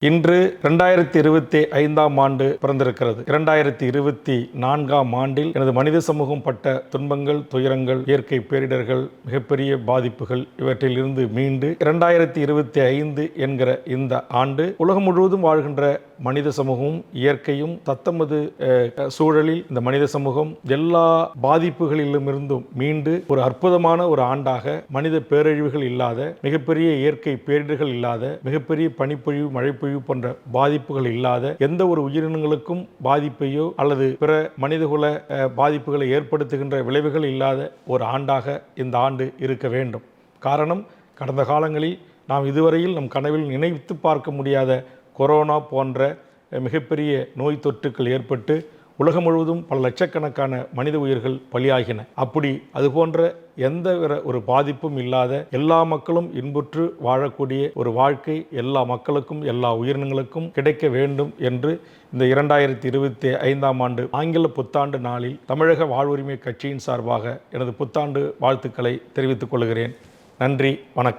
இன்று 2025ஆம் ஆண்டு பிறந்திருக்கிறது. 2024ஆம் ஆண்டில் எனது மனித சமூகம் பட்ட துன்பங்கள், துயரங்கள், இயற்கை பேரிடர்கள், மிகப்பெரிய பாதிப்புகள் இவற்றிலிருந்து மீண்டு 2025 என்கிற இந்த ஆண்டு உலகம் முழுவதும் வாழ்கின்ற மனித சமூகமும் இயற்கையும் தத்தமது சூழலில் இந்த மனித சமூகம் எல்லா பாதிப்புகளிலுமிருந்தும் மீண்டு ஒரு அற்புதமான ஒரு ஆண்டாக, மனித பேரழிவுகள் இல்லாத, மிகப்பெரிய இயற்கை பேரிடர்கள் இல்லாத, மிகப்பெரிய பனிப்பொழிவு, மழைப்பொழிவு போன்ற பாதிப்புகள் இல்லாத, எந்த ஒரு உயிரினங்களுக்கும் பாதிப்பையோ அல்லது பிற மனிதகுல பாதிப்புகளை ஏற்படுத்துகின்ற விளைவுகள் இல்லாத ஒரு ஆண்டாக இந்த ஆண்டு இருக்க வேண்டும். காரணம், கடந்த காலங்களில் நாம் இதுவரையில் நம் கனவில் நினைத்து பார்க்க முடியாத கொரோனா போன்ற மிகப்பெரிய நோய் தொற்றுக்கள் ஏற்பட்டு உலகம் முழுவதும் பல லட்சக்கணக்கான மனித உயிர்கள் பலியாகின. அப்படி அதுபோன்ற எந்த ஒரு பாதிப்பும் இல்லாத, எல்லா மக்களும் இன்புற்று வாழக்கூடிய ஒரு வாழ்க்கை எல்லா மக்களுக்கும், எல்லா உயிரினங்களுக்கும் கிடைக்க வேண்டும் என்று இந்த 2025ஆம் ஆண்டு ஆங்கில புத்தாண்டு நாளில் தமிழக வாழ்வுரிமை கட்சியின் சார்பாக எனது புத்தாண்டு வாழ்த்துக்களை தெரிவித்துக் கொள்கிறேன். நன்றி, வணக்கம்.